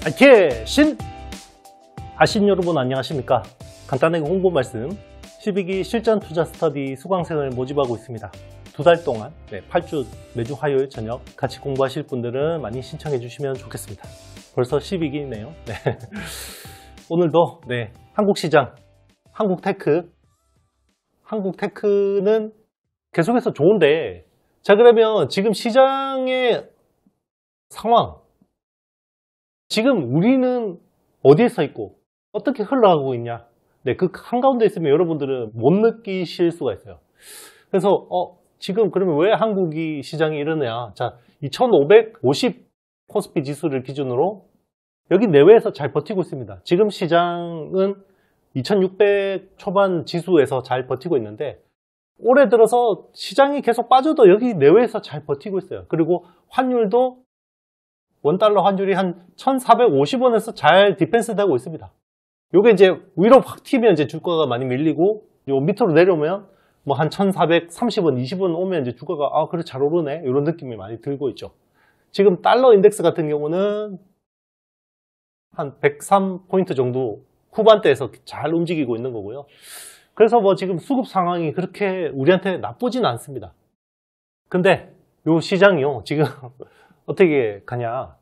IT의 신! 아신 여러분 안녕하십니까? 간단하게 홍보 말씀. 12기 실전 투자 스터디 수강생을 모집하고 있습니다. 2달 동안 8주 매주 화요일 저녁 같이 공부하실 분들은 많이 신청해 주시면 좋겠습니다. 벌써 12기네요. 오늘도 한국 시장, 한국 테크는 계속해서 좋은데, 자 그러면 지금 시장의 상황, 지금 우리는 어디에 서 있고 어떻게 흘러가고 있냐, 그 한가운데 있으면 여러분들은 못 느끼실 수가 있어요. 그래서 지금 그러면 왜 한국이 시장이 이러냐. 자, 2550 코스피 지수를 기준으로 여기 내외에서 잘 버티고 있습니다. 지금 시장은 2600 초반 지수에서 잘 버티고 있는데, 올해 들어서 시장이 계속 빠져도 여기 내외에서 잘 버티고 있어요. 그리고 환율도 원달러 환율이 한 1450원에서 잘 디펜스 되고 있습니다. 요게 이제 위로 확 튀면 이제 주가가 많이 밀리고, 요 밑으로 내려오면 뭐 한 1430원, 20원 오면 이제 주가가 그래 잘 오르네, 이런 느낌이 많이 들고 있죠. 지금 달러 인덱스 같은 경우는 한 103포인트 정도 후반대에서 잘 움직이고 있는 거고요. 그래서 뭐 지금 수급 상황이 그렇게 우리한테 나쁘진 않습니다. 근데 요 시장이요, 지금 어떻게 가냐.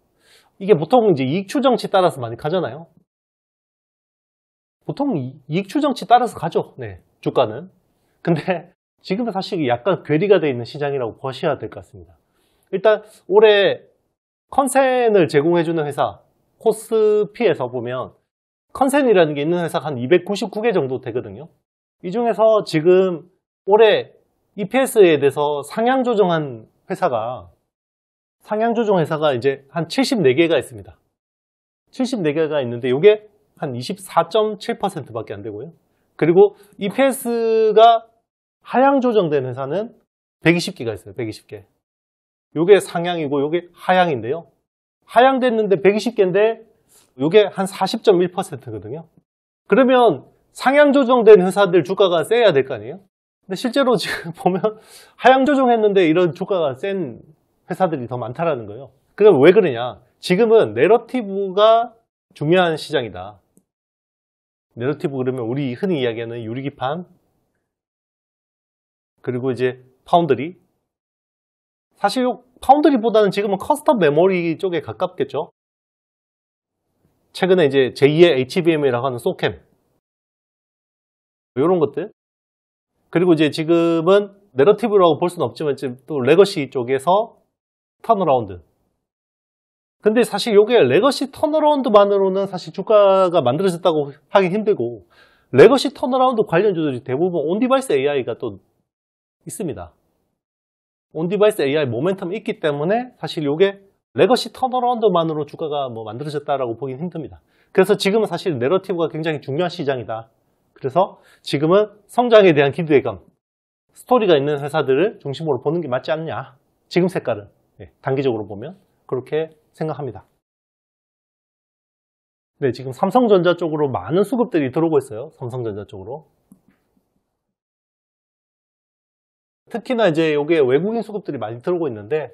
이게 보통 이제 이익 추정치 따라서 많이 가잖아요. 보통 이익 추정치 따라서 가죠. 주가는. 근데 지금은 사실 약간 괴리가 되어 있는 시장이라고 보셔야 될 것 같습니다. 일단 올해 컨센을 제공해주는 회사, 코스피에서 보면 컨센이라는 게 있는 회사가 한 299개 정도 되거든요. 이 중에서 지금 올해 EPS에 대해서 상향 조정한 회사가 이제 한 74개가 있습니다. 74개가 있는데 이게 한 24.7% 밖에 안 되고요. 그리고 EPS가 하향 조정된 회사는 120개가 있어요. 120개. 이게 상향이고 이게 하향인데요. 하향됐는데 120개인데 이게 한 40.1%거든요. 그러면 상향 조정된 회사들 주가가 세야 될 거 아니에요? 근데 실제로 지금 보면 하향 조정했는데 이런 주가가 센 회사들이 더 많다라는 거예요. 그럼 왜 그러냐? 지금은 내러티브가 중요한 시장이다. 내러티브 그러면 우리 흔히 이야기하는 유리기판, 그리고 이제 파운드리. 사실 파운드리보다는 지금은 커스텀 메모리 쪽에 가깝겠죠. 최근에 이제 제2의 HBM이라고 하는 소캠, 이런 것들. 그리고 이제 지금은 내러티브라고 볼 수는 없지만 지금 또 레거시 쪽에서 턴어라운드. 근데 사실 이게 레거시 턴어라운드만으로는 사실 주가가 만들어졌다고 하기 힘들고, 레거시 턴어라운드 관련주들이 대부분 온디바이스 AI가 또 있습니다. 온디바이스 AI 모멘텀이 있기 때문에 사실 이게 레거시 턴어라운드만으로 주가가 뭐 만들어졌다라고 보긴 힘듭니다. 그래서 지금은 사실 내러티브가 굉장히 중요한 시장이다. 그래서 지금은 성장에 대한 기대감, 스토리가 있는 회사들을 중심으로 보는 게 맞지 않냐. 지금 색깔은 단기적으로 보면 그렇게 생각합니다. 지금 삼성전자 쪽으로 많은 수급들이 들어오고 있어요. 삼성전자 쪽으로. 특히나 이제 이게 외국인 수급들이 많이 들어오고 있는데,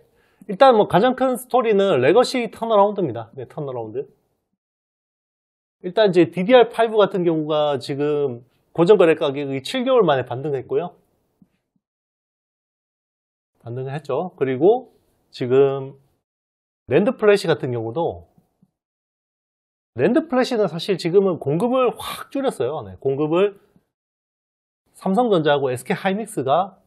일단 뭐 가장 큰 스토리는 레거시 턴어라운드입니다. 턴어라운드. 일단 이제 DDR5 같은 경우가 지금 고정거래 가격이 7개월 만에 반등했고요. 반등을 했죠. 그리고 지금 랜드 플래시 같은 경우도, 랜드 플래시는 사실 지금은 공급을 확 줄였어요. 공급을 삼성전자하고 SK 하이닉스가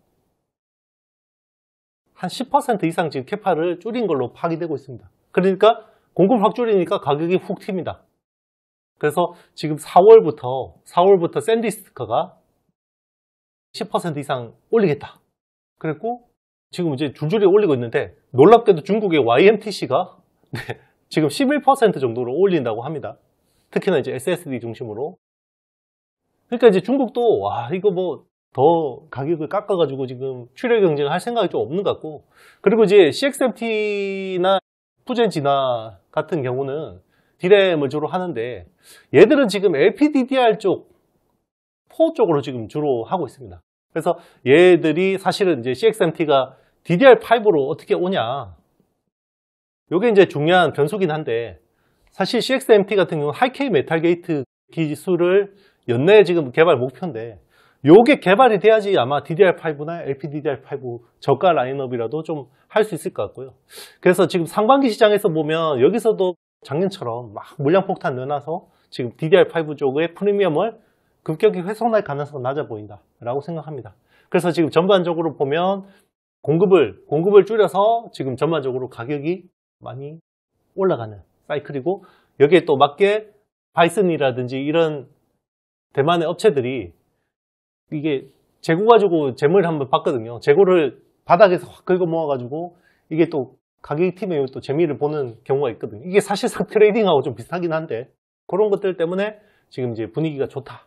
한 10% 이상 지금 캐파를 줄인 걸로 파악되고 있습니다. 그러니까 공급을 확 줄이니까 가격이 훅 튑니다. 그래서 지금 4월부터 샌디스크가 10% 이상 올리겠다. 그리고 지금 이제 줄줄이 올리고 있는데, 놀랍게도 중국의 YMTC가 지금 11% 정도로 올린다고 합니다. 특히나 이제 SSD 중심으로. 그러니까 이제 중국도 이거 뭐 더 가격을 깎아가지고 지금 출혈 경쟁을 할 생각이 좀 없는 것 같고, 그리고 이제 CXMT나 푸젠지나 같은 경우는 디램을 주로 하는데, 얘들은 지금 LPDDR 쪽, 4 쪽으로 지금 주로 하고 있습니다. 그래서 얘들이 사실은 이제 CXMT가 DDR5로 어떻게 오냐, 이게 이제 중요한 변수긴 한데, 사실 CXMT 같은 경우는 하이-K 메탈 게이트 기술을 연내에 지금 개발 목표인데 요게 개발이 돼야지 아마 DDR5나 LPDDR5 저가 라인업이라도 좀 할 수 있을 것 같고요. 그래서 지금 상반기 시장에서 보면 여기서도 작년처럼 막 물량 폭탄 넣어놔서 지금 DDR5 쪽의 프리미엄을 급격히 훼손할 가능성은 낮아 보인다라고 생각합니다. 그래서 지금 전반적으로 보면 공급을 줄여서 지금 전반적으로 가격이 많이 올라가는 사이클이고 여기에 또 맞게 바이슨이라든지 이런 대만의 업체들이 이게 재고 가지고 재물을 한번 봤거든요. 재고를 바닥에서 확 긁어 모아가지고 이게 또 가격이 튀면 또 재미를 보는 경우가 있거든요. 이게 사실상 트레이딩하고 좀 비슷하긴 한데 그런 것들 때문에 지금 이제 분위기가 좋다.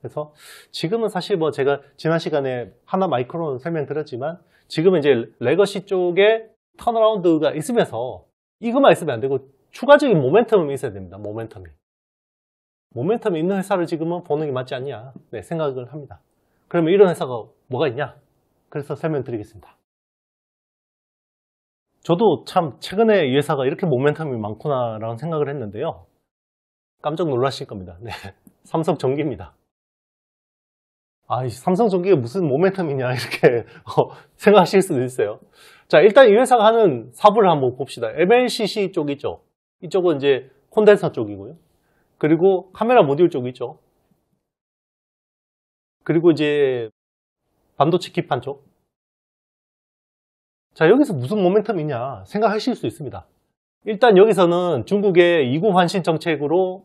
그래서 지금은 사실 뭐 제가 지난 시간에 하나 마이크론 설명드렸지만 지금은 이제 레거시 쪽에 턴어라운드가 있으면서 이것만 있으면 안 되고 추가적인 모멘텀이 있어야 됩니다. 모멘텀이 있는 회사를 지금은 보는 게 맞지 않냐 생각을 합니다. 그러면 이런 회사가 뭐가 있냐? 그래서 설명드리겠습니다. 저도 참 최근에 이 회사가 이렇게 모멘텀이 많구나 라는 생각을 했는데요. 깜짝 놀라실 겁니다. 삼성전기입니다. 삼성전기가 무슨 모멘텀이냐 이렇게 생각하실 수도 있어요. 자, 일단 이 회사가 하는 사부를 한번 봅시다. MLCC 쪽 있죠. 이쪽은 이제 콘덴서 쪽이고요. 그리고 카메라 모듈 쪽 있죠. 그리고 이제 반도체 기판 쪽. 자, 여기서 무슨 모멘텀이냐 생각하실 수 있습니다. 일단 여기서는 중국의 이구 환신 정책으로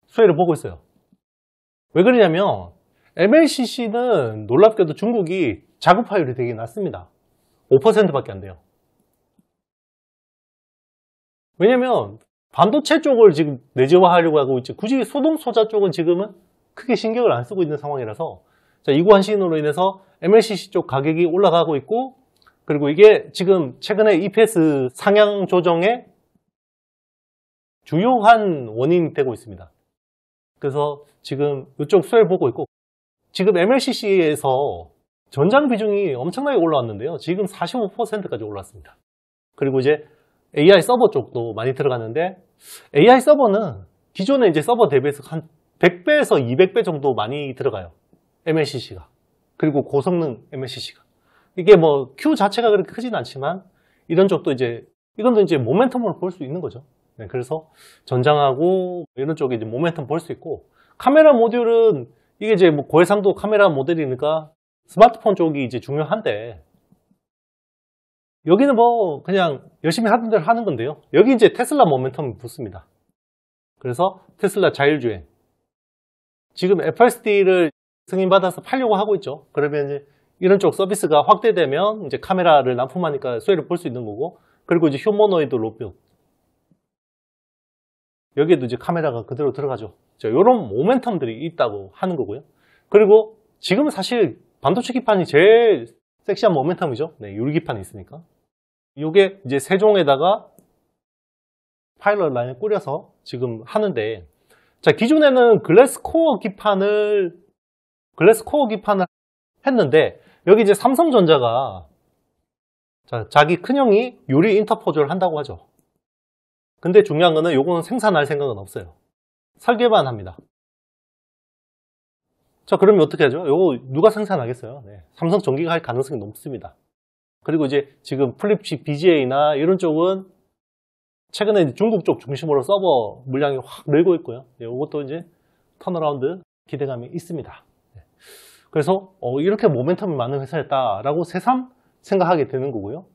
수혜를 보고 있어요. 왜 그러냐면 MLCC는 놀랍게도 중국이 자급화율이 되게 낮습니다. 5%밖에 안 돼요. 왜냐면 반도체 쪽을 지금 내재화하려고 하고 있지 굳이 소동 소자 쪽은 지금은 크게 신경을 안 쓰고 있는 상황이라서 자, 이구 환신으로 인해서 MLCC 쪽 가격이 올라가고 있고 그리고 이게 지금 최근에 EPS 상향 조정의 주요한 원인이 되고 있습니다. 그래서 지금 이쪽 수혜를 보고 있고 지금 MLCC에서 전장 비중이 엄청나게 올라왔는데요. 지금 45%까지 올랐습니다. 그리고 이제 AI 서버 쪽도 많이 들어갔는데 AI 서버는 기존에 이제 서버 대비해서 한 100배에서 200배 정도 많이 들어가요. MLCC가. 그리고 고성능 MLCC가. 이게 뭐 Q 자체가 그렇게 크진 않지만 이런 쪽도 이제 이건 이제 모멘텀을 볼 수 있는 거죠. 그래서 전장하고 이런 쪽에 이제 모멘텀 볼 수 있고 카메라 모듈은 이게 이제 뭐 고해상도 카메라 모델이니까 스마트폰 쪽이 이제 중요한데 여기는 뭐 그냥 열심히 하던 대로 하는 건데요. 여기 이제 테슬라 모멘텀이 붙습니다. 그래서 테슬라 자율주행 지금 FSD를 승인받아서 팔려고 하고 있죠. 그러면 이제 이런 쪽 서비스가 확대되면 이제 카메라를 납품하니까 수혜를 볼 수 있는 거고 그리고 이제 휴머노이드 로봇 여기에도 이제 카메라가 그대로 들어가죠. 자, 이런 모멘텀들이 있다고 하는 거고요. 그리고 지금은 사실 반도체 기판이 제일 섹시한 모멘텀이죠. 유리기판이 있으니까. 이게 이제 세종에다가 파일럿 라인을 꾸려서 지금 하는데 자, 기존에는 글래스 코어 기판을 했는데 여기 이제 삼성전자가 자, 자기 큰형이 유리 인터포즈를 한다고 하죠. 근데 중요한 거는 요거는 생산할 생각은 없어요. 설계만 합니다. 자, 그러면 어떻게 하죠? 요거 누가 생산하겠어요? 삼성전기가 할 가능성이 높습니다. 그리고 이제 지금 플립칩 BGA나 이런 쪽은 최근에 이제 중국 쪽 중심으로 서버 물량이 확 늘고 있고요. 이것도 이제 턴어라운드 기대감이 있습니다. 그래서 이렇게 모멘텀이 많은 회사였다라고 새삼 생각하게 되는 거고요.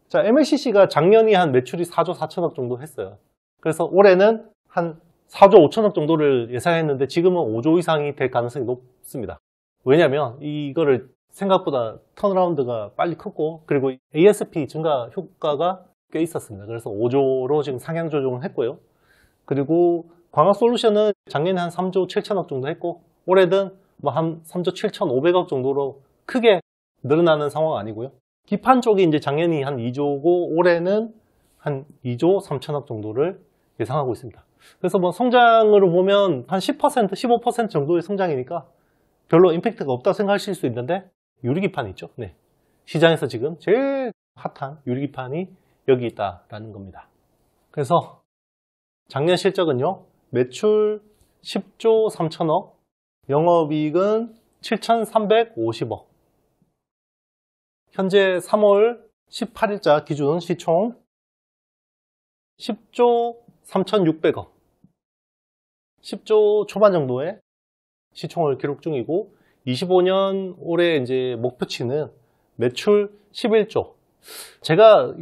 자, MLCC가 작년이 한 매출이 4조 4천억 정도 했어요. 그래서 올해는 한 4조 5천억 정도를 예상했는데 지금은 5조 이상이 될 가능성이 높습니다. 왜냐면 이거를 생각보다 턴어라운드가 빨리 컸고 그리고 ASP 증가 효과가 꽤 있었습니다. 그래서 5조로 지금 상향 조정을 했고요. 그리고 광학솔루션은 작년에 한 3조 7천억 정도 했고 올해는 뭐 한 3조 7,500억 정도로 크게 늘어나는 상황 아니고요. 기판 쪽이 이제 작년이 한 2조고 올해는 한 2조 3천억 정도를 예상하고 있습니다. 그래서 뭐 성장으로 보면 한 10%, 15% 정도의 성장이니까 별로 임팩트가 없다고 생각하실 수 있는데 유리기판이 있죠. 시장에서 지금 제일 핫한 유리기판이 여기 있다라는 겁니다. 그래서 작년 실적은요, 매출 10조 3천억, 영업이익은 7,350억. 현재 3월 18일자 기준 시총 10조 3,600억. 10조 초반 정도의 시총을 기록 중이고, 25년 올해 이제 목표치는 매출 11조. 제가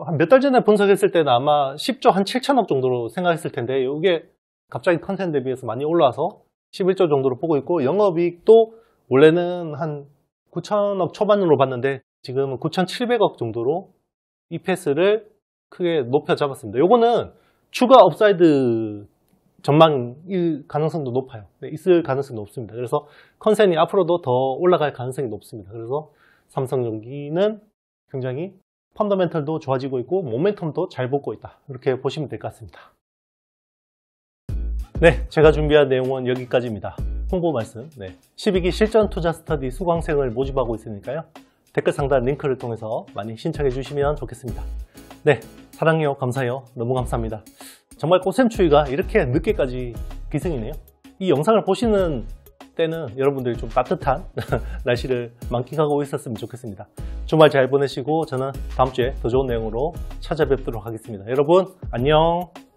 한 몇 달 전에 분석했을 때는 아마 10조 한 7천억 정도로 생각했을 텐데, 이게 갑자기 컨센 대비해서 많이 올라와서 11조 정도로 보고 있고, 영업이익도 원래는 한 9천억 초반으로 봤는데 지금은 9,700억 정도로 EPS를 크게 높여 잡았습니다. 요거는 추가 업사이드 전망일 가능성도 높아요. 네, 있을 가능성이 높습니다. 그래서 컨센이 앞으로도 더 올라갈 가능성이 높습니다. 그래서 삼성전기는 굉장히 펀더멘털도 좋아지고 있고 모멘텀도 잘 붙고 있다. 이렇게 보시면 될 것 같습니다. 네, 제가 준비한 내용은 여기까지입니다. 홍보 말씀, 12기 실전 투자 스터디 수강생을 모집하고 있으니까요. 댓글 상단 링크를 통해서 많이 신청해 주시면 좋겠습니다. 네, 사랑해요, 감사해요, 너무 감사합니다. 정말 꽃샘추위가 이렇게 늦게까지 기승이네요. 이 영상을 보시는 때는 여러분들이 좀 따뜻한 날씨를 만끽하고 있었으면 좋겠습니다. 주말 잘 보내시고 저는 다음 주에 더 좋은 내용으로 찾아뵙도록 하겠습니다. 여러분 안녕.